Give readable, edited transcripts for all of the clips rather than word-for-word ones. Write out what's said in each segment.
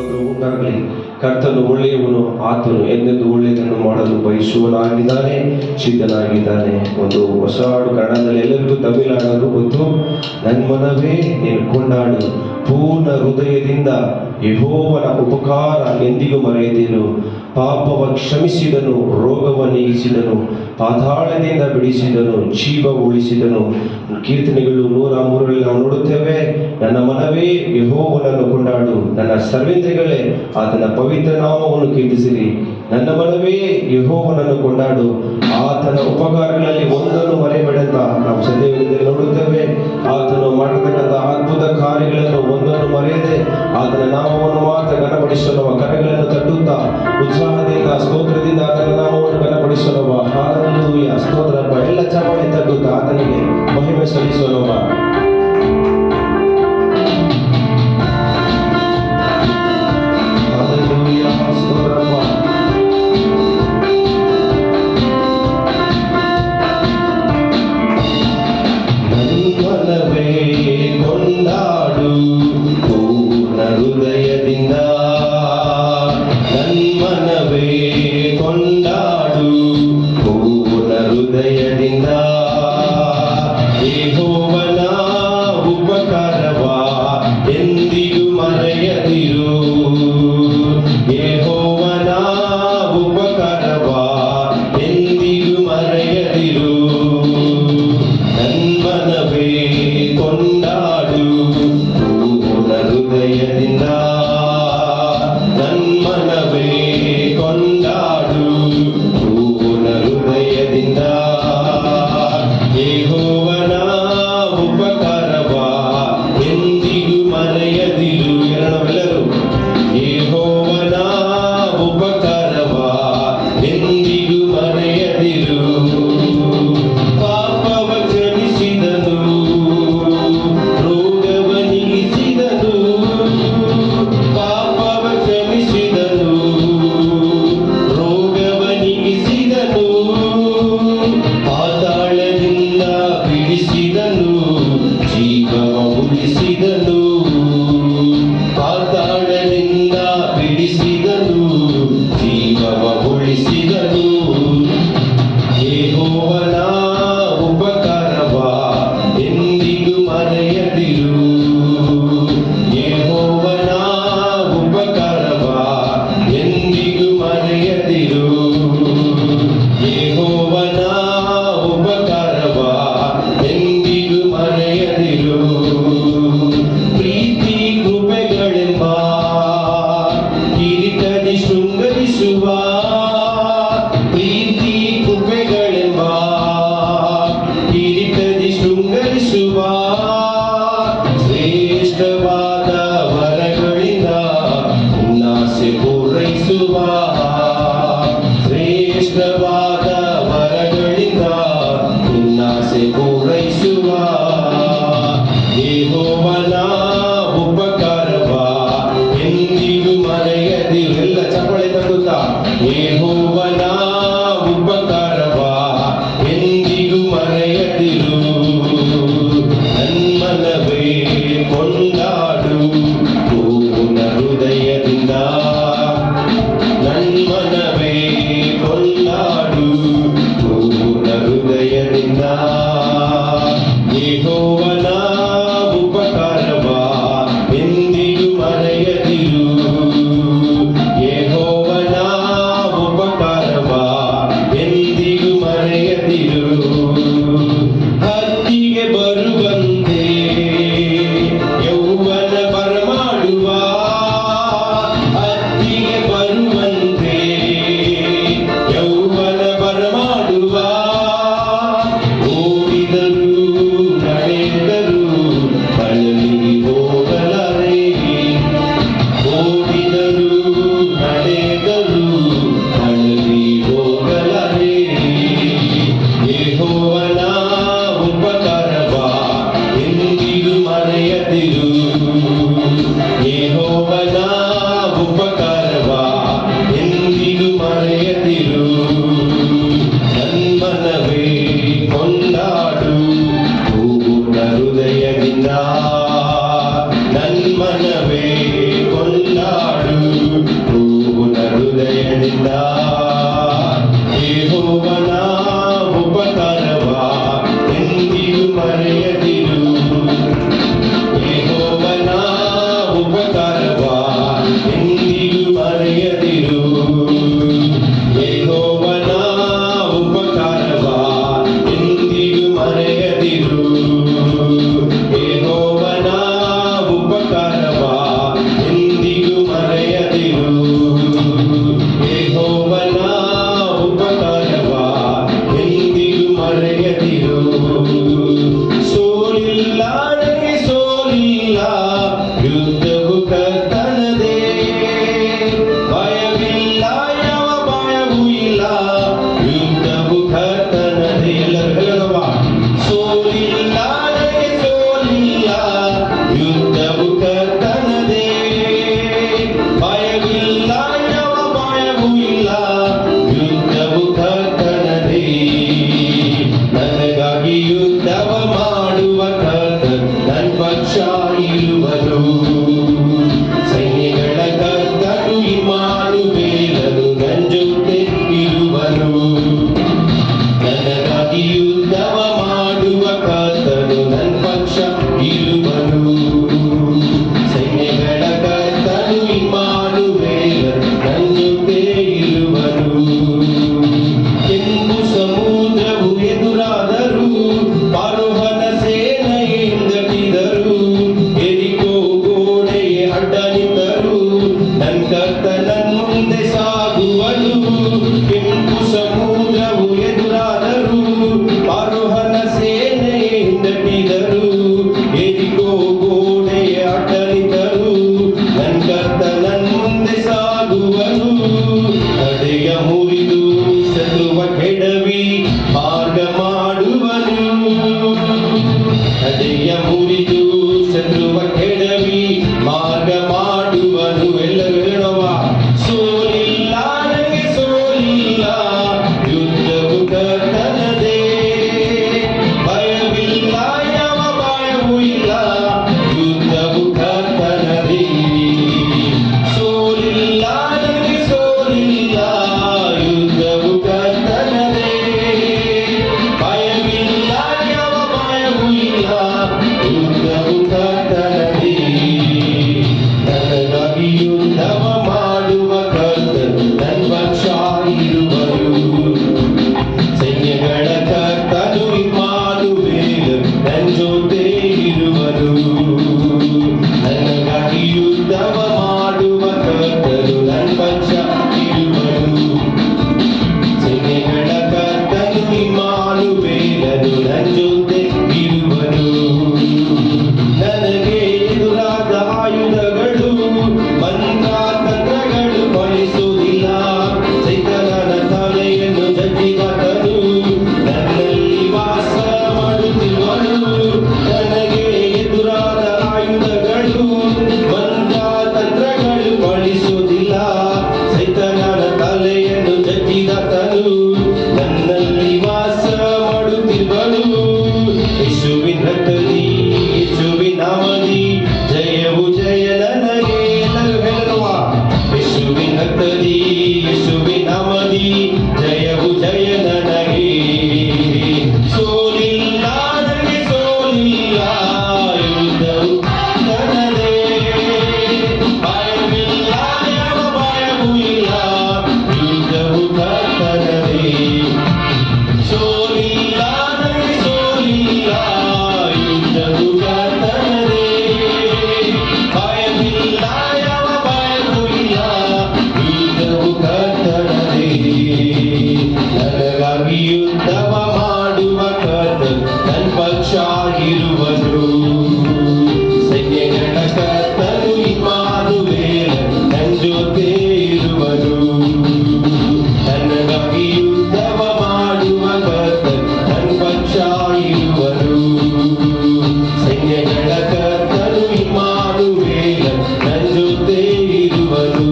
ಸ್ತೋತ್ರ ಉಂಟಾಗಲಿ. ಕರ್ತನು ಒಳ್ಳೆಯವನು, ಆತನು ಎಂದೆಂದು ಒಳ್ಳೆಯದನ್ನು ಮಾಡಲು ಬಯಸುವನಾಗಿದ್ದಾನೆ, ಸಿದ್ಧನಾಗಿದ್ದಾನೆ. ಒಂದು ಹೊಸ ಹಾಡು ಕನ್ನಡದಲ್ಲಿ ಎಲ್ಲರಿಗೂ ತಮಿಳು ಹಾಡಲು ಗೊತ್ತು. ನನ್ನ ಮನವೇ ನೀನು ಕೊಂಡಾಡು, ಪೂರ್ಣ ಹೃದಯದಿಂದ ಯೆಹೋವನ ಉಪಕಾರ ಎಂದಿಗೂ ಮರೆಯದಿರು. ಪಾಪವ ಕ್ಷಮಿಸಿದನು, ರೋಗವ ನೀಗಿಸಿದನು, ಪಾತಾಳದಿಂದ ಬಿಡಿಸಿದನು, ಜೀವ ಉಳಿಸಿದನು. ಕೀರ್ತನೆಗಳು 103 ನಾವು ನೋಡುತ್ತೇವೆ. ನನ್ನ ಮನವೇ ಯೆಹೋವನನ್ನು ಕೊಂಡಾಡು, ನನ್ನ ಸರ್ವೇಂದ್ರಿಯಗಳೇ ಆತನ ಪವಿತ್ರ ನಾಮವನ್ನು ಕೀರ್ತಿಸಿರಿ. ನನ್ನ ಮನವೇ ಯೆಹೋವನನ್ನು ಕೊಂಡಾಡು, ಆತನ ಉಪಕಾರಗಳಲ್ಲಿ ಒಂದನ್ನು ಮರೆಯಬೇಡಂತ ನಾವು ಸತ್ಯವೇದದಲ್ಲಿ ನೋಡುತ್ತೇವೆ. ಆತನು ಮಾಡತಕ್ಕಂಥ ಅದ್ಭುತ ಕಾರ್ಯಗಳನ್ನು ಒಂದನ್ನು ಮರೆಯದೆ ಆತನ ನಾಮವನ್ನು ಮಾತ್ರ ಘನಪಡಿಸಲು ಕರಗಳನ್ನು ತಟ್ಟುತ್ತಾ ಉತ್ಸಾಹದಿಂದ ಸ್ತೋತ್ರದಿಂದ ಆತನ ನಾಮವನ್ನು ಘನಪಡಿಸಲು ಹಾಲೆಲೂಯಾ ಸ್ತೋತ್ರಪ್ಪ. ಎಲ್ಲ ಚಪ್ಪಾಳೆ ತಟ್ಟುತ್ತಾ ಆತನಿಗೆ ಮಹಿಮೆ ಸಲ್ಲಿಸೋಣ. ಹಾಲೆಲೂಯಾ ಸ್ತೋತ್ರಪ್ಪ. ಮನವೇ ಕೊಂಡಾಡು ಪೂರ್ಣ ಹೃದಯದಿಂದ, ನನ್ಮನವೇ ಕೊಂಡಾಡು ಪೂರ್ಣ ಹೃದಯದಿಂದ. ಯೆಹೋವನ ಉಪಕಾರವ ಎಂದಿಗೂ ಮರೆಯದಿರು, ಯೆಹೋವನ ಉಪಕಾರವ ಎಂದಿಗೂ ಮರೆಯದಿರು. ನನ್ಮನವೇ ಕೊಂಡಾಡು ಪೂರ್ಣ ಹೃದಯದಿಂದ, ನನ್ಮನವೇ ಕೊಂಡಾಡು ಪೂರ್ಣ ಹೃದಯದಿಂದ. ಯೆಹೋವನ ಉಪಕಾರವ ಎಂದಿಗೂ ಮರೆಯದಿರು. ಎಲ್ಲರೂ ಯೆಹೋವನ ಉಪಕಾರವ ಎಂದಿಗೂ ಮರೆಯದಿರು. ಪಾಪವ ಕ್ಷಮಿಸಿದನು, ರೋಗವ ನೀಗಿಸಿದನು, ಪಾಪವ ಕ್ಷಮಿಸಿದನು, ರೋಗವ ನೀಗಿಸಿದನು, ಪಾತಾಳದಿಂದ ಬಿಡಿಸಿದನು, ಜೀವವ ಉಳಿಸಿದನು, ಪಾತಾಳದಿಂದ ಬಿಡಿಸಿದನು, ಜೀವವ ಉಳಿಸಿದನು. ಯೆಹೋವನ ಉಪಕಾರವ ಎಂದಿಗೂ ಮರೆಯದಿರು, ಯೆಹೋವನ ಉಪಕಾರವ ಎಂದಿಗೂ ಮರೆಯದಿರು, ಯೆಹೋವನ ಉಪಕಾರವ ಎಂದಿಗೂ ಮರೆಯದಿರು. ಪ್ರೀತಿ ಕೃಪೆಗಳೆಂಬ ಕಿರೀಟದಿ ಶೃಂಗರಿಸುವ, ಪ್ರೀತಿ ಕೃಪೆಗಳೆಂಬ ಕಿರೀಟದಿ ಶೃಂಗರಿಸುವ, ಶ್ರೇಷ್ಠವಾದ ವರಗಳಿಂದ ಉನ್ನಾಸೆ ಪೂರೈಸುವ, ಶ್ರೇಷ್ಠವಾದ ವರಗಳಿಂದ ಉನ್ನಾಸೆ ಪೂರೈಸುವ. ಯೆಹೋವನ ಉಪಕಾರವ ಎಂದಿಗೂ ಮರೆಯದಿರು. ಎಲ್ಲ ಚಪ್ಪಾಳೆ ತಟ್ಟುತ್ತಾ ಯೆಹೋವನ ಉಪಕಾರವ ಎಂದಿಗೂ ಮರೆಯದಿರು. ನನ್ಮನವೇ ಕೊಂಡಾಡು ಪೂರ್ಣ ಹೃದಯದಿಂದ, ನನ್ಮನವೇ ಕೊಂಡಾಡು ಪೂರ್ಣ ಹೃದಯದಿಂದ. ಯೆಹೋವನ ಉಪಕಾರವ ಎಂದಿಗೂ ಮರೆಯದಿರು, ಯೆಹೋವನ ಉಪಕಾರವ ಎಂದಿಗೂ ಮರೆಯದಿರು. ಹತ್ತಿಗೆ ಬರುವಂತೆ ಯೌವನ ಬರಮಾಡುವ, ಹತ್ತಿಗೆ ಬರುವಂತೆ ಯೌವನ ಬರಮಾಡುವ. ಓಡಿದರು ನಡೆದರು ಬಳಲಿ ಹೋಗಲಾರೆ, ಓಡಿದರು ನಡೆದರು ಬಳಲಿ ಹೋಗಲಾರೆ. ಕೆಡವಿ ಮಾರ್ಗ ಮಾಡುವನು. ಹೃದಯ ಮುರಿದು ಶತ್ರುವ ಕೆಡವಿ ಮಾರ್ಗ ಮಾಡುವನು. ಎಲ್ಲರೂ ಹೇಳುವ ಸೋಲಿಲ್ಲ ನನಗೆ ಸೋಲಿಲ್ಲ, ಯುದ್ಧವು ಕರ್ತನದೇ. ಭಯವಿಲ್ಲ ಯಾವ ಭಯವೂ ಇಲ್ಲ, ಯುದ್ಧವು ಕರ್ತನದೇ. ಸೋಲಿಲ್ಲ ನನಗೆ ಸೋಲಿಲ್ಲ, ಯುದ್ಧವು ಕರ್ತನದೇ. ಭಯವಿಲ್ಲ ಯಾವ ಭಯವೂ ಇಲ್ಲ, ಯುದ್ಧವು ಕರ್ತನದೇ. ನನಗಾಗಿ ಯುದ್ಧವ ಮಾಡುವ ಕರ್ತನು ನನ್ನ ಪಕ್ಷ ಇರುವರು. ಸೈನ್ಯಗಳ ಕರ್ತನು ಇಮ್ಮಾನುವೇಲ್ ನನ್ನ ಜೊತೆ ಇರುವರು. ನನಗಾಗಿ ಯುದ್ಧವ ಮಾಡುವ ಕರ್ತನು ನನ್ನ ಪಕ್ಷ ಇರುವರು. ಸೈನ್ಯಗಳ ಕರ್ತನು ಇಮ್ಮಾನುವೇಲನು ನನ್ನ ಜೊತೆ ಇರುವರು. ನನಗೆ ಎದುರಾದ ಆಯುಧಗಳು ಮಂತ್ರತಂತ್ರಗಳು ಫಲಿಸುವುದಿಲ್ಲ. ಸೈತಾನನ ತಲೆಯನ್ನು ಜಜ್ಜಿದವನು ನನ್ನಲ್ಲಿ ವಾಸ ಮಾಡುತ್ತಿರುವನು. ನನಗೆ ಎದುರಾದ ಆಯುಧಗಳು ಮಂತ್ರತಂತ್ರಗಳು ಫಲಿಸುವುದಿಲ್ಲ. ಸೈತಾನನ ತಲೆಯನ್ನು ಜಜ್ಜಿದವನು ನನ್ನಲ್ಲಿ ವಾಸ ಮಾಡುತ್ತಿರುವನು. ಯೇಸುವಿನ ರಕ್ತದಿ ಯೇಸುವಿನ ನಾಮದಿ ಜಯವು ಜಯ ನನಗೆ. ಎಲ್ಲರೂ ಹೇಳುವ ಯೇಸುವಿನ ರಕ್ತದಿ ಯೇಸುವಿನ ನಾಮದಿ ಜಯವು ಜಯ ನನಗೆ. ಸೋಲಿಲ್ಲ ನನಗೆ ಸೋಲಿಲ್ಲ, ಯುದ್ಧವು ಕರ್ತನದೇ. ಭಯವಿಲ್ಲ ಯಾವ ಭಯವೂ ಇಲ್ಲ, ಯುದ್ಧವು ಕರ್ತನದೇ. ಸೋಲಿಲ್ಲ ನನಗೆ ಸೋಲಿಲ್ಲ, ಯುದ್ಧವು ಕರ್ತನದೇ. ಭಯವಿಲ್ಲ ಯಾವ ಭಯವೂ ಇಲ್ಲ, ಯುದ್ಧವು ಕರ್ತನದೇ. ನನಗಾಗಿ ಯುದ್ಧವ ಮಾಡುವ ಕರ್ತನು ನನ್ನ ಪಕ್ಷ ಇರುವನು. ಸೈನ್ಯಗಳ ಕರ್ತನು ಇಮ್ಮಾನುವೇಲ್ ನನ್ನ ಜೊತೆ ಇರುವನು. ನನಗಾಗಿ ಯುದ್ಧವ ಮಾಡುವ ಕರ್ತನು ನನ್ನ ಪಕ್ಷ ಇರುವನು. ಸೈನ್ಯಗಳ ಕರ್ತನು ಇಮ್ಮಾನುವೇಲ್ ನನ್ನ ಜೊತೆ ಇರುವನು.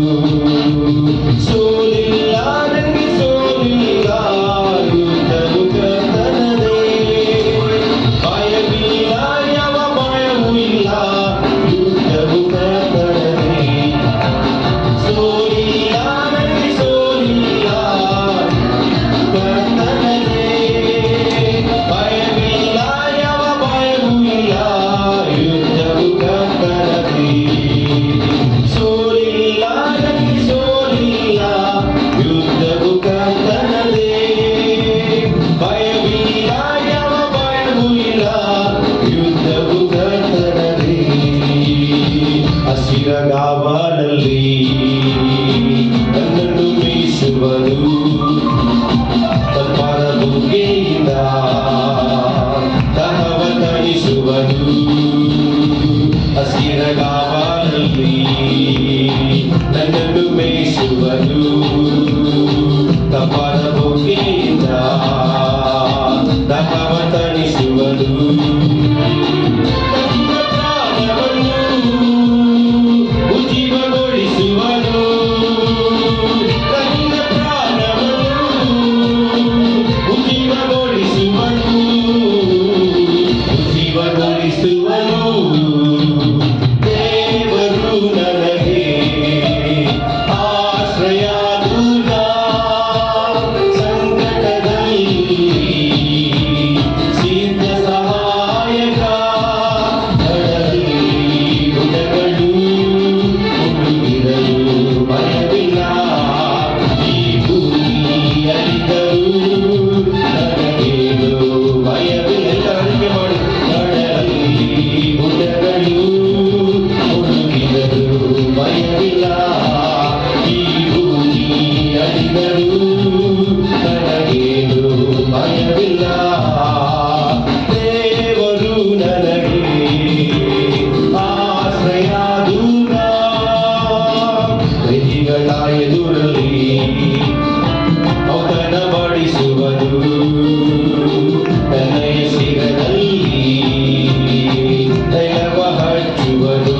ಸೋಲಿಲ್ಲ ನನಗೆ ಸೋಲಿಲ್ಲ, ಯುದ್ಧವು ಕರ್ತನದೇ. ಭಯವಿಲ್ಲ ಯಾವ ಭಯವೂ ಇಲ್ಲ, ಯುದ್ಧವು ಕರ್ತನದೇ. ಸೋಲಿಲ್ಲ ನನಗೆ ಸೋಲಿಲ್ಲ, ಕರ್ತನದೇ. ಭಯವಿಲ್ಲ ಯಾವ ಭಯವೂ ಇಲ್ಲ, ಯುದ್ಧವು ಕರ್ತನದೇ. ಸೋಲಿಲ್ಲ ನನಗೆ ಸೋಲಿಲ್ಲ, ಯುದ್ಧವು ಕರ್ತನದೇ. ಭಯವಿಲ್ಲ ಯಾವ ಭಯವೂ ಇಲ್ಲ, ಯುದ್ಧವು ಕರ್ತನದೇ. ಹಸಿರ ಗಾವಲಲ್ಲಿ ನನ್ನನ್ನು ಮೇಯಿಸುವರು. ತಂಪಾದ ಬುಗ್ಗೆಯಿಂದ ದಾಹವ ತಣಿಸುವನು. ಹಸಿರ ಗಾವಲಲ್ಲಿ ನನ್ನನ್ನು ಮೇಯಿಸುವನು. ತಂಪಾದ ಬುಗ್ಗೆಯಿಂದ ದಾಹವ ತಣಿಸುವನು. ನನ್ನ ಪ್ರಾಣವನ್ನು ಉಜ್ಜೀವಗೊಳಿಸುವನು. ನನ್ನ ಪ್ರಾಣವನ್ನು ಉಜ್ಜೀವಗೊಳಿಸುವನು. ಉಜ್ಜೀವಗೊಳಿಸುವನು. ದೇವರು ನನಗೆ ಆಶ್ರಯ ದುರ್ಗ. ಸಂಕಟದಲ್ಲಿ ಸಿದ್ಧ ಸಹಾಯಕ. ಕಡಲಲ್ಲಿ ಗುಡ್ಡಗಳು ಮುಳುಗಿದರೂ ಭಯವಿಲ್ಲ. ಈ ಭೂಮಿ ಅಳಿದರೂ ನನಗೇನು ಭಯವಿಲ್ಲ. ಅರಿಕೆ ಮಾಡಿ. ಕಡಲಲ್ಲಿ ಗುಡ್ಡಗಳು ಮುಳುಗಿದರೂ ಭಯವಿಲ್ಲ. ಈ ಭೂಮಿ ಅಳಿದರೂ ನನಗೇನು ಭಯವಿಲ್ಲ. ದೇವರು ನನಗೆ ಆಶ್ರಯ ದುರ್ಗ. ಪ್ರತಿಗಳ ಎದುರಲ್ಲಿ ಔತಣ ಬಡಿಸುವನು. ತನ್ನಯ ಶಿರದಲ್ಲಿ ದೈವ ಹಚ್ಚುವರು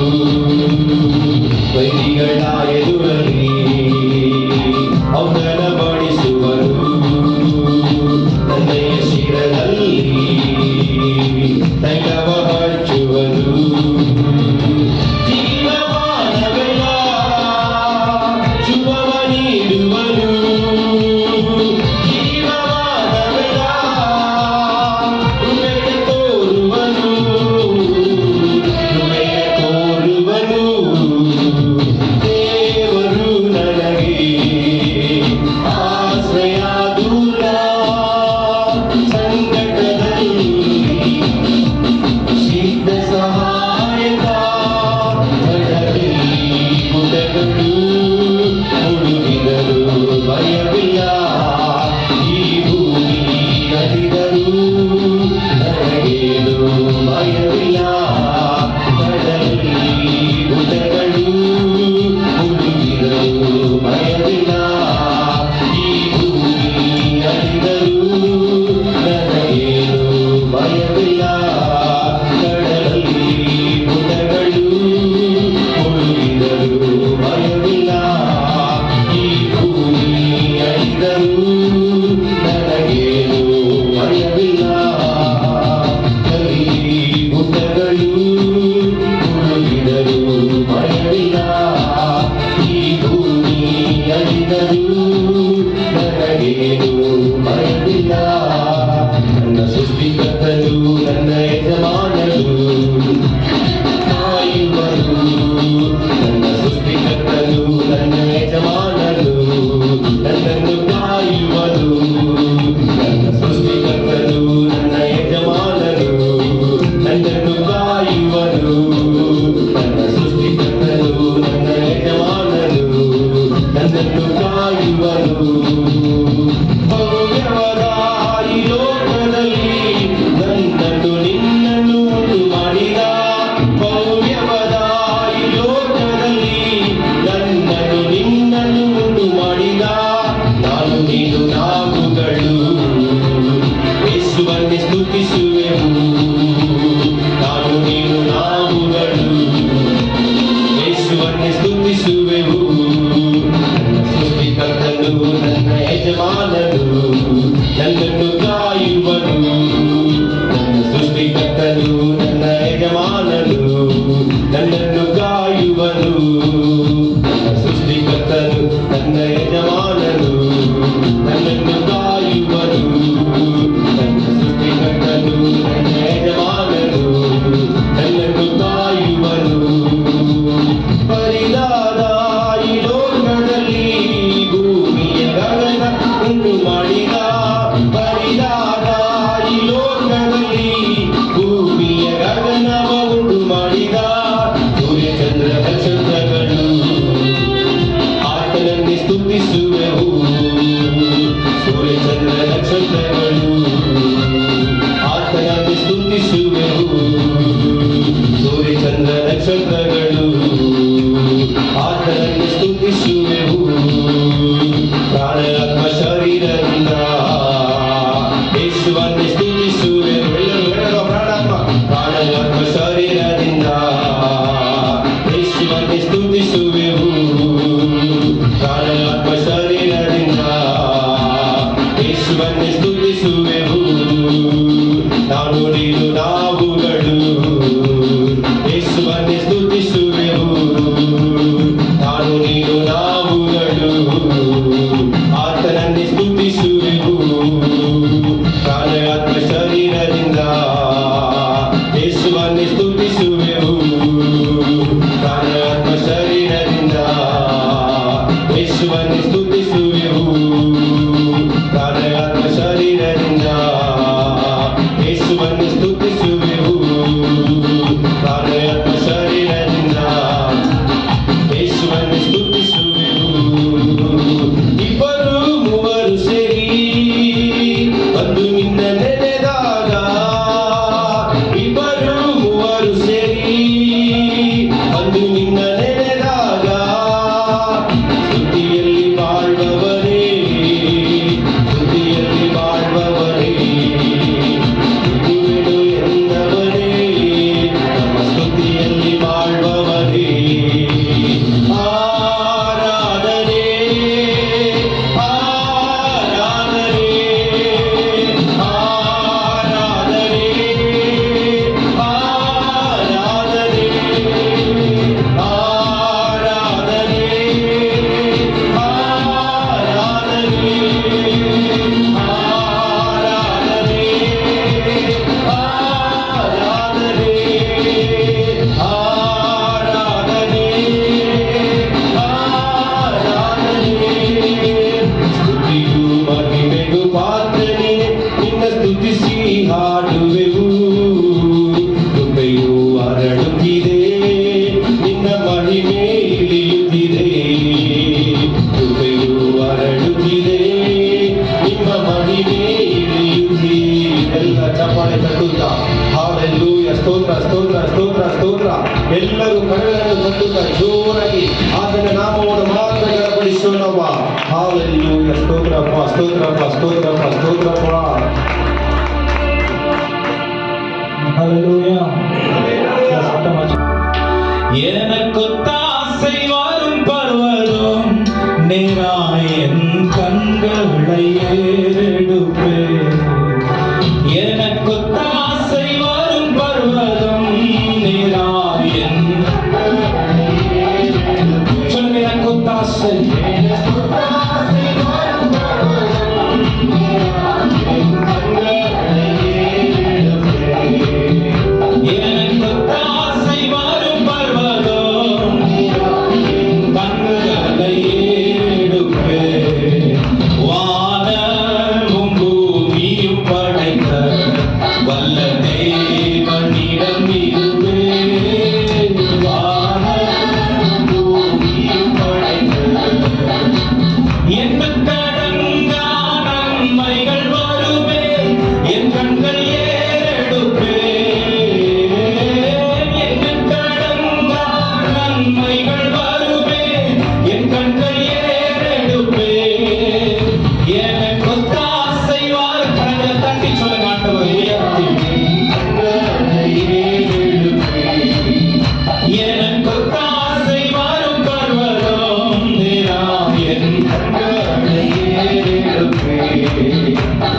ವೈರಿಗಳ ಎದುರಲ್ಲಿ ಔತಣ ಬಡಿಸುವರು ತನ್ನಯ ಶಿರದಲ್ಲಿ ದೈವ ಹಚ್ಚುವರು ಜೀವಮಾನವೆಲ್ಲ ಶುಭವ ನೀಡುವರು ಜೀವಮಾನವೆಲ್ಲ ಕೃಪೆಯ ತೋರುವನು ಕೃಪೆಯ ತೋರುವನು ದೇವರು ನನಗೆ ಆಶ್ರಯ ದೂರ ಸಂಕಟದಲ್ಲಿ ಸಿದ್ಧ ಸಹಾಯಕ ಗುಡಗಳು ಹುಡುಗಿದರು ಭಯವಿಲ್ಲ ಈ ಭೂಮಿ ಕಡಿದರು ನನಗೇನು ಭಯವಿಲ್ಲ ಕಡಲಿ ಗುಡಗಳು ಹುಡುಗಿದರು ಭಯವಿಲ್ಲ ಈ ಭೂಮಿ ಕಡಿದರು ನನಗೇನು ಭಯವಿಲ್ಲ ಕಡಲಿ ಗುಡಗಳು ಹುಡುಗಿದರು ಭಯವಿಲ್ಲ ಈ ಭೂಮಿ ಅಳಿದರು ನನಗೇನು ಭಯವಿಲ್ಲ ಕಲಿ ಗುಡ್ಡಗಳು ಹುಡುಗಿದರು ಭಯವಿಲ್ಲ ಈ ಭೂಮಿ ಅಳಿದರು ನನಗೇನು ಭಯವಿಲ್ಲ ನನ್ನ ಸೃಷ್ಟಿಕರ್ತನು ನನ್ನ ಯಜಮಾನನು ಕಾಯುವರು ನನ್ನ ಸೃಷ್ಟಿಕರ್ತನು ನನ್ನ ಯಜಮಾನನು ನನ್ನನ್ನು ಕಾಯುವರು ನನ್ನ ಸೃಷ್ಟಿಕರ್ತನು ನನ್ನ ಯಜಮಾನನು ನನ್ನನ್ನು ಕಾಯುವರು ನನ್ನ ಸೃಷ್ಟಿಕರ್ತನು ನನ್ನ ಯಜಮಾನನು ನನ್ನನ್ನು ಕಾಯುವರು ಭವ್ಯವಾದ ಈ ಲೋಕದಲ್ಲಿ ನನ್ನನ್ನು ನಿನ್ನನ್ನು ಉಂಟು ಮಾಡಿದ ಭವ್ಯವಾದ ಈ ಲೋಕದಲ್ಲಿ ನನ್ನನ್ನು ನಿನ್ನನ್ನು ಉಂಟು ಮಾಡಿದ ನಾನು ನೀನು ನಾವುಗಳು ಯೇಸುವನ್ನೇ ಸ್ತುತಿಸುವೆವು ನಾನು ನೀನು ನಾವುಗಳು ಯೇಸುವನ್ನೇ ಸ್ತುತಿಸುವೆವು ನನ್ನ ಸೃಷ್ಟಿಕರ್ತನು ನನ್ನ ಯಜಮಾನನು ನನ್ನನ್ನು ಕಾಯುವನು ನನ್ನ ಸೃಷ್ಟಿಕರ್ತನು ನನ್ನ ಯಜಮಾನನು ನನ್ನನ್ನು ಕಾಯುವನು ನನ್ನ ಸೃಷ್ಟಿಕರ್ತನು ನನ್ನ ಯಜಮಾನನು ನನ್ನನ್ನು ಕಾಯುವನು ನನ್ನ ಸೃಷ್ಟಿಕರ್ತನು ನನ್ನ ಯಜಮಾನನು ನನ್ನನ್ನು ಕಾಯುವನು ಪರಿದಾದ ಈ ಲೋಕದಲ್ಲಿ ಭೂಮಿಯ ಗಗನ ಉಂಟು ಮಾಡಿದ ಪರಿದಾದ ಈ ಲೋಕದಲ್ಲಿ ಭೂಮಿಯ ಗಗನವ ಉಂಟು ಮಾಡಿದ ಸೂರ್ಯ ಚಂದ್ರ ನಕ್ಷತ್ರಗಳು ಆತನನ್ನೇ ಸ್ತುತಿಸುವೆವು ಸೂರ್ಯ ಚಂದ್ರ ನಕ್ಷತ್ರಗಳು ಆತನನ್ನೇ ಸ್ತುತಿಸುವೆವು ಸೂರ್ಯ ಚಂದ್ರ ನಕ್ಷತ್ರಗಳು ಆತನನ್ನೇ ಸ್ತುತಿಸುವೆವು ಪ್ರಾಣ ಆತ್ಮ ಶರೀರದಿಂದ ಯೇಸುವನ್ನೇ ಸ್ತುತಿಸುವೆವು ಎಲ್ಲರೂ ಪ್ರಾಣ ಆತ್ಮ ಶರೀರದಿಂದ ಯೇಸುವನ್ನೇ ಸ್ತುತಿಸುವೆವು ಪ್ರಾಣ ಆತ್ಮ ಶರೀರದಿಂದ ಯೇಸುವನ್ನೇ ಸ್ತುತಿಸುವೆವು ನಾನು ನೀನು ನಾವುಗಳು ಯೇಸುವನ್ನೇ ಸ್ತುತಿಸುವೆವು ನಾನು ನೀನು ನಾವುಗಳು ಆತನನ್ನೇ ಸ್ತುತಿಸುವೆವು ಪ್ರಾಣ ಆತ್ಮ ಶರೀರದಿಂದ ಯೇಸುವನ್ನೇ ಸ್ತುತಿಸುವೆವು ಪ್ರಾಣ ಆತ್ಮ ಶರೀರದಿಂದ ಯೇಸುವನ್ನೇ ಸ್ತುತಿಸುವೆವು ಪ್ರಾಣ ಆತ್ಮ ಶರೀರದಿಂದ ಯೇಸುವನ್ನೇ ಸ್ತುತಿ ಸ್ತುತಿಸಿ ಹಾಡುವೆವು. ಕೃಪೆಯು ಹರಡುತ್ತಿದೆ, ನಿನ್ನ ಮಹಿಮೆ ಇಳಿಯುತ್ತಿದೆ. ಕೃಪೆಯು ಹರಡುತ್ತಿದೆ, ನಿಮ್ಮ ಮಹಿಮೆ ಇಳಿಯುತ್ತಿದೆ. ಎಲ್ಲ ಚಪ್ಪಾಳೆ ತಟ್ಟುತ್ತಾ ಹಾಲೆಲೂಯ, ಸ್ತೋತ್ರ ಸ್ತೋತ್ರ ಸ್ತೋತ್ರ ಸ್ತೋತ್ರ. ಎಲ್ಲರೂ ಕರಗಳನ್ನು ತಟ್ಟುತ್ತಾ ಜೋರಾಗಿ ಆತನ ನಾಮವನ್ನು ಮಾತ್ರ ಗಣಪಡಿಸೋಣವ. ಹಾಲೆಲೂಯ, ಸ್ತೋತ್ರಪ್ಪ ಸ್ತೋತ್ರಪ್ಪ ಸ್ತೋತ್ರಪ್ಪ ಸ್ತೋತ್ರಪ್ಪ. ஹல்லேலூயா. எனக்கொத்தாசை வரும் பர்வதம் நேராய் என் கண்களை ஏறெடுப்பேன். எனக்கொத்தாசை வரும் பர்வதம் நேராய் என் சொல்லுங்க, எனக்கொத்தாசை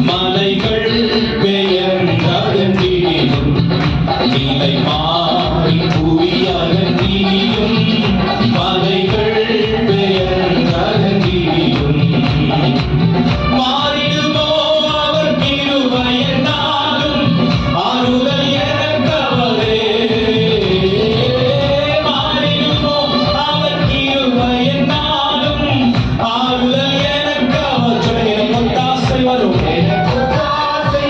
மலைகள் பெயர்ந்தகன்றியும் நிலை மாறி புவியகன்றியும் மலைகள் பெயர்ந்தகன்றியும் மாறிடுமோ அவர் கிருபை என்றாலும் ஆறுதல் எனக்கவரே. மாறிடுமோ அவர் கிருபை என்றாலும் ஆறுதல் எனக்கவர். சொல்லுங்க, எனக்கொத்தாசை வரும் எனக்கொத்தாசை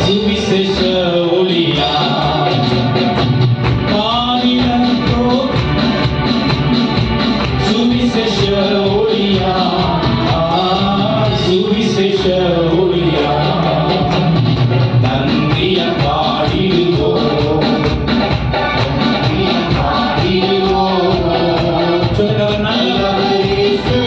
சுவிசேஷ ஒளியா மாநிலத்தோ சுவிசேஷ ஒளியா சுவிசேஷ ஒளியா நன்றிய பாடிடுவோம் சொல்லுங்க நல்லவர் இயேசு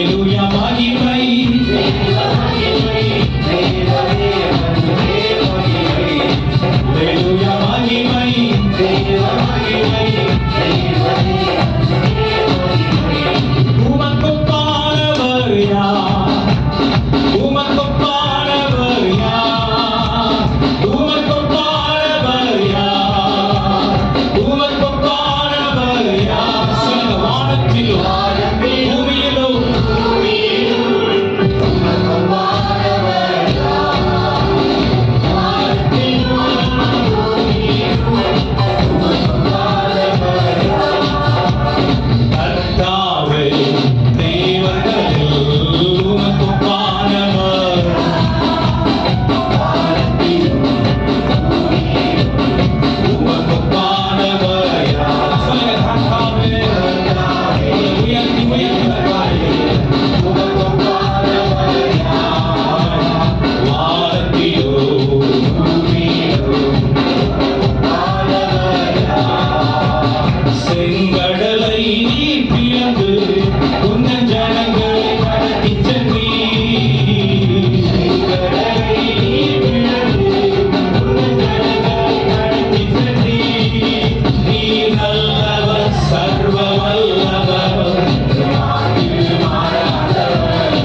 அல்லேலூயா மகிமை அல்லேலூயா மகிமை உமக்கொப்பானவர் யார் உமக்கொப்பானவர் யார் உமக்கொப்பானவர் யார் உமக்கொப்பானவர் யார் சொல்லுங்க வானத்திலும் பூமியிலும் கர்த்தாவே தேவர்களில் உமக்கொப்பானவர் உமக்கொப்பானவர் யார் சொல்லுங்க கர்த்தாவே உயர்த்தி உயர்த்தி உமக்கொப்பானவர் யார் வானத்திலும் பூமியிலும் செங்கடலை நீர் பிளந்து உந்தன் ஜனங்களை கடத்திச் சென்றீர். செங்கடலை நீர் பிளந்து உந்தன் ஜனங்களை கடத்திச் சென்றீர். நீர் நல்லவர், சர்வ வல்லவர், யாருக்கு மாறாதவர்.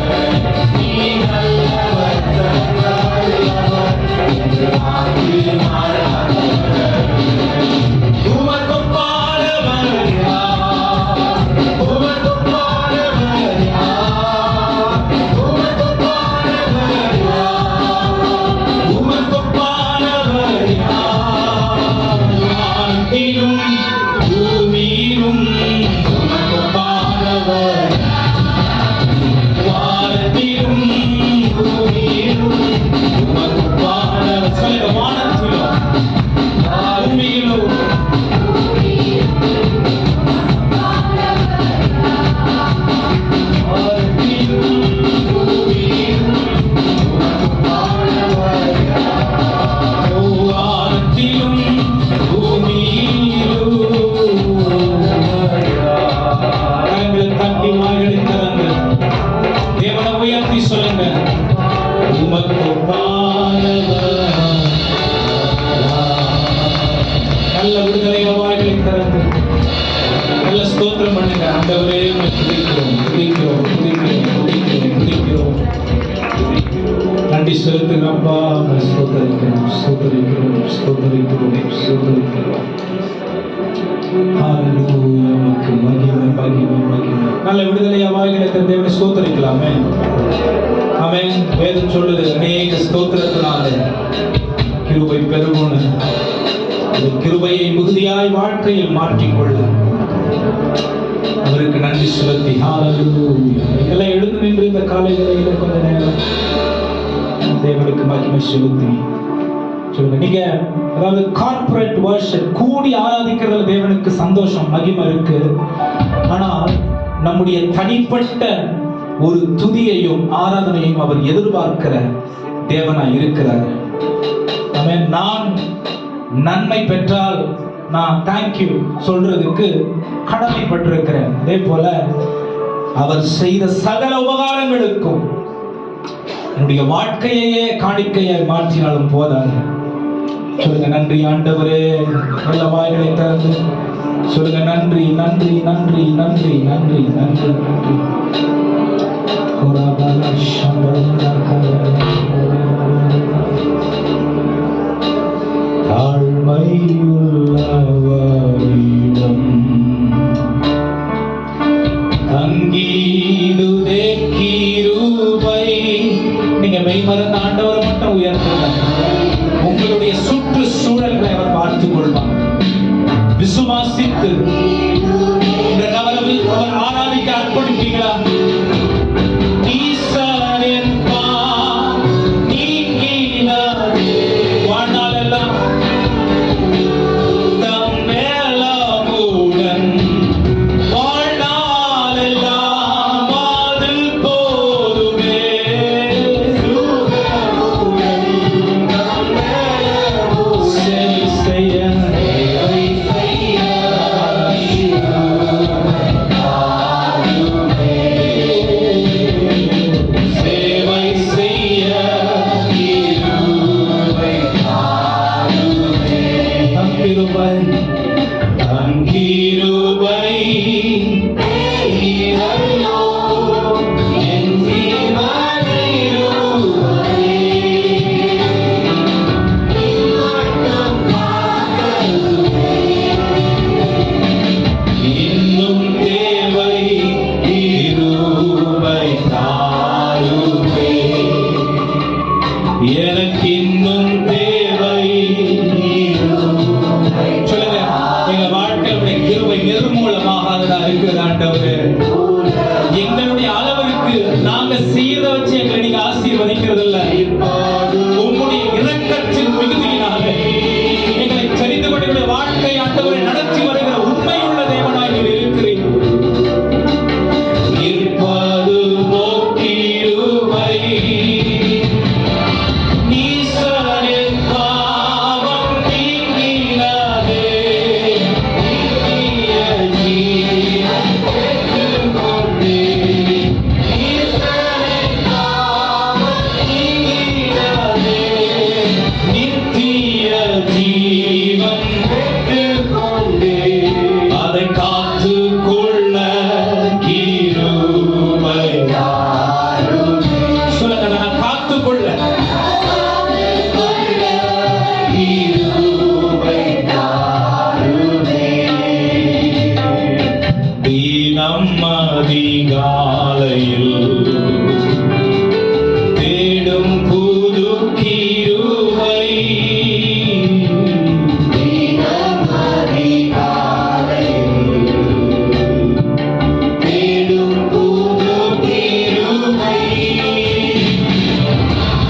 நீர் நல்லவர், சர்வ வல்லவர், யாருக்கு மாறாதவர். உமக்கொப்பானவர் யார் உமக்கொப்பானவர் யார் உமக்கொப்பானவர் யார் உமக்கொப்பானவர் யார் வானத்திலும் பூமியிலும் உமக்கொப்பானவர் வானத்திலும் பூமியிலும் உமக்கொப்பானவர் சொல்லுங்க வானத்திலும் பூமியிலும் தேவனை உயர்த்தி சொல்லுங்க நல்ல விடுதலை வாய்களை திறந்து நல்ல ஸ்தோத்திரம் பண்ணுங்க. ஆண்டவரே துதிக்கிறோம் துதிக்கிறோம் துதிக்கிறோம் துதிக்கிறோம் துதிக்கிறோம் நன்றி செலுத்துகிறோம் அப்பா. ஸ்தோத்தரிக்கிறோம் ஸ்தோத்தரிக்கிறோம் ஸ்தோத்தரிக்கிறோம் ஸ்தோத்தரிக்கிறோம். ஹalleluya உமக்கு மகிமை மகிமை மகிமை. நல்ல விடுதலை வாய்களை திறந்து தேவனை ஸ்தோத்தரிக்கலாமே. ஆமென். வேதம் சொல்லுது அநேக ஸ்தோத்திரத்தினாலே கிருபை பெருகுன கிருபையை மிகுதியாய் வாழ்க்கையில் மாற்றிக்கொள்ளு. அவருக்கு நன்றி செலுத்தி ஹalleluya எல்லாம் எழுந்து நின்று இந்த காலை வேளையில கொஞ்ச நேரம் தேவனுக்கு மகிமை செலுத்தி சொல்லுங்க. நீங்க அதாவது கார்ப்பரேட் வர்ஷிப் கூடி ஆராதிக்கிறதுல தேவனுக்கு சந்தோஷம் மகிமை இருக்கு. ஆனால் நம்முடைய தனிப்பட்ட ஒரு துதியையும் ஆராதனையும் அவர் எதிர்பார்க்கிற தேவனாய் இருக்கிறார். ஆமென். நான் நன்மை பெற்றால் நான் தேங்க்யூ சொல்றதுக்கு கடமைப்பட்டிருக்கிறேன். அதே போல அவர் செய்த சகல உபகாரங்களுக்கும் என்னுடைய வாழ்க்கையே காணிக்கையாய் மாற்றினாலும் போதாது. சொல்லுங்க நன்றி ஆண்டவரே. நல்ல வாய்களை திறந்து சொல்லுங்க நன்றி நன்றி நன்றி நன்றி நன்றி நன்றி நன்றி. தாழ்மையுள்ளவரிடம் தங்கீடுதே கிருபை. நீங்க மெய்மறந்த ஆண்டவரை மட்டும் உயர்த்துங்க. உங்களுடைய சுற்றுச்சூழல்களை அவர் பார்த்துக் கொள்வார். விசுவாசித்து இந்த நகரவில் அவர் ஆராதிக்க அர்ப்பணிப்பீங்களா? எங்களுக்கு நாங்க செய்யறத வச்சு எங்களை நீங்க ஆசீர்வதிக்கிறது இல்ல. உம்முடைய இரக்கத்தின் மிகுதியினால எங்களை தெரிந்து கொண்ட வாழ்க்கை ஆண்டவரை நடத்தி வருகிற உண்மையுள்ள தேவனாய் நீர் இருக்கிறீர். இருப்பது போக்கிருபை நீசரின் பாவம் நீங்கினதே நித்திய ஜீவன் பெற்றுக்கொண்டே. நீசரின் பாவம் நீங்கினதே நித்திய ஜீவன் பெற்றுக்கொண்டே. அதை காத்துக் கொள்ள கிருபை தாருமே. சொல்லுங்க, நான் காத்துக் கொள்ள கிருபை தாருமே. தினம் அதிகாலையில் தேடும் புது கிருபை. தினம் அதிகாலையில் தேடும் புது கிருபை.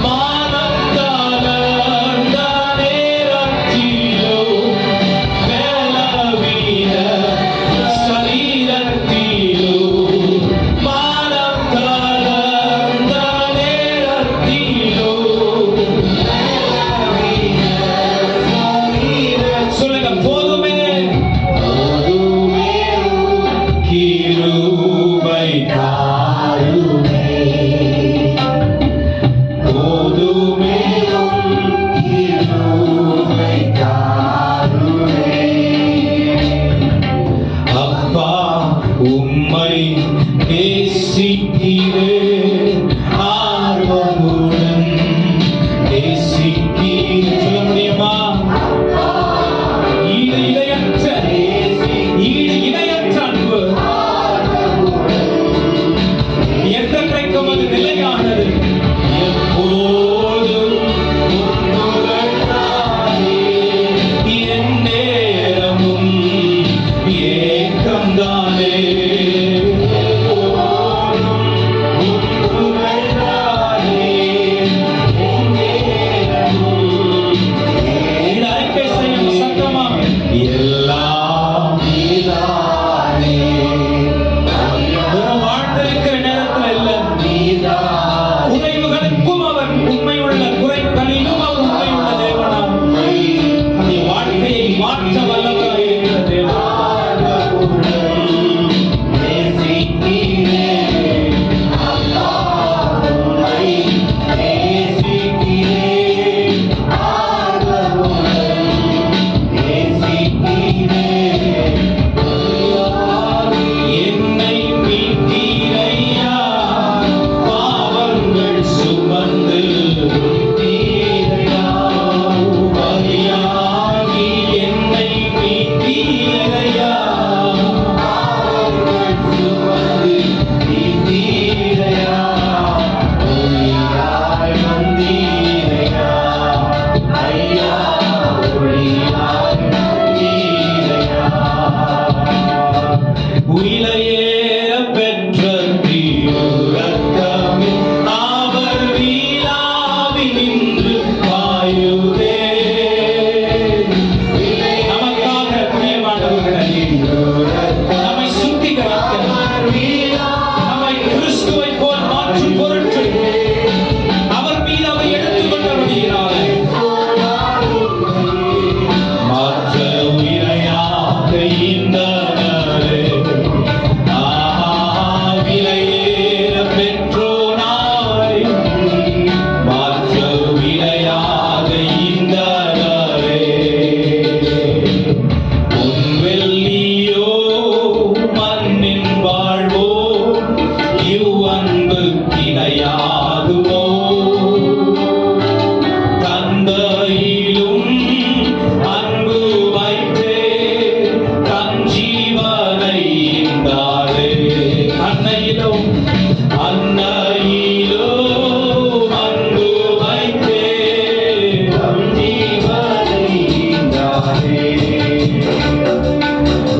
மானம் தளர்ந்த நேரத்திலோ பலவீன சரீரத்திலோ மானம் தளர்ந்த நேரத்திலோ பலவீன சரீர சொல்லுங்க, போதுமே போதுமே கிருபை தாருமே. போதுமே கிருபை தாருமே. அப்பா உம்மை நேசிக்கிறேன், ஆர்வமுடன் நேசிக்கிறேன். சொல்ல முடியுமா? ஈடு இணையற்ற அன்பு என்றைக்கும் அது நிலையானது. எப்போதும் உன்னுடனாயே என் நேரமும் ஏக்கம்தானே. எப்போதும் உன்னுடனாயே என் நேரமும் இந்த அறிக்கை செய்யும் சத்தமா எல்லாம் நீதானே. வெறும் வாழ்ந்திருக்கிற நேரத்துல இல்ல, குறைவுகளுக்கும் அவர் உண்மையுள்ள, குறைகளிலும் அவர் உண்மையுள்ள தேவனாம். அந்த வாழ்க்கையை மாற்ற வல்லவராய் இருக்கிற தேவன். என்னை மீட்டீரையா, பாவங்கள் சுமந்து மீட்டீரையா. பலியாகி என்னை மீட்டீரையா, பாவங்கள் சுமந்து மீட்டீரையா. ஒளியாய் வந்தீரையா ஐயா, ஒளியாய் வந்தீரையா. உயிரையேற பெற்ற தீரத்தமே அவர் வீழாவி நின்று பாயுதே. நமக்காக பிரியமானவர்களே, நம்மை சுத்திகரிக்க, நம்மை கிறிஸ்துவை போல் மாற்றும் பொருட்டு அவர் மீது அவர் எடுத்துக்கொண்டபடியினாலே மாற்ற உயிரையாக ஈந்தனரே. விலையேற பெற்றோனாய் மாற்ற விலையாக ஈந்தனரே. உன் வெள்ளியோ மண்ணின் வாழ்வோ இவ்வன்புக்கு இணையாகுமோ. தந்தையிலும் அன்பு வைத்தே தன் ஜீவனை ஈந்தாரே. அன்னையிலும் அன்பு வைத்தே தன் ஜீவனை ஈந்தாரே.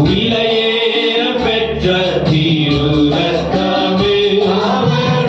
விலையேற பெற்ற தீருரத்தமே அவர்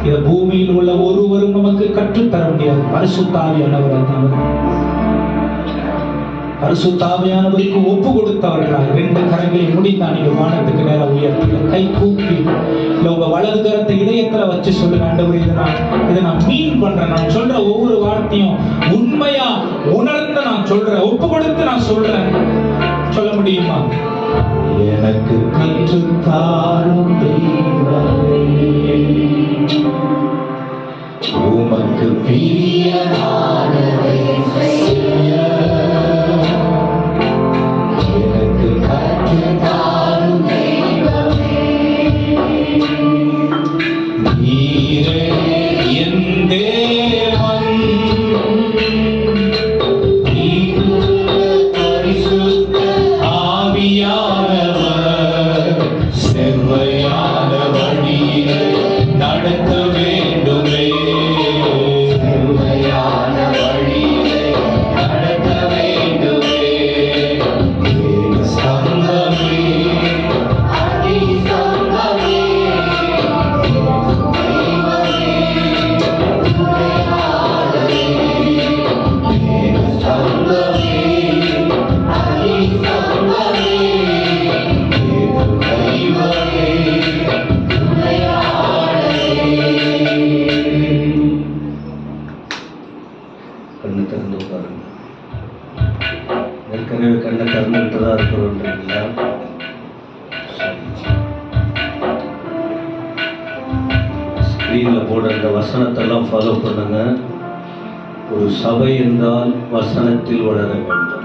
இந்த பூமியில் உள்ள ஒருவரும் நமக்கு கற்றுத்தர முடியாது. பரிசுத்த ஆவியானவரை தவிர. பரிசுத்த ஆவியானவருக்கு ஒப்பு கொடுத்தவர்களாய் 2 கரங்களை முடிந்தா நீங்க வானத்துக்கு நேரம் உயர்த்தி கை கூப்பி உங்க வலது கரத்தை இதயத்துல வச்சு சொல்லுங்க, ஆண்டவரே இதை நான் மீன் பண்றேன். நான் சொல்ற ஒவ்வொரு வார்த்தையும் உண்மையா உணர்ந்து நான் சொல்றேன், ஒப்பு கொடுத்து நான் சொல்றேன். சொல்ல முடியுமா? எனக்கு கற்றுத்தாரும் தெய்வமே, உமக்கு பிரியமானதை செய்ய எனக்கு கற்றுத்தாரும் தெய்வமே, நீரே என் தேவன், பரிசுத்த ஆவியானவர் செவ்வையான வழியிலே நடத்த வேண்டுமே, செவ்வையான வழியிலே நடத்த வேண்டுமே. ஸ்தம்பமே அடி ஸ்தம்பமே, கண்ணு திறந்து பாருங்க. ஏற்கனவே கண்ணை திறந்துட்டு தான் இருக்கிறோன்றீங்களா? ஸ்கிரீன்ல போடுற அந்த வசனத்தெல்லாம் ஃபாலோ பண்ணுங்க. ஒரு சபை என்றால் வசனத்தில் வளர வேண்டும்.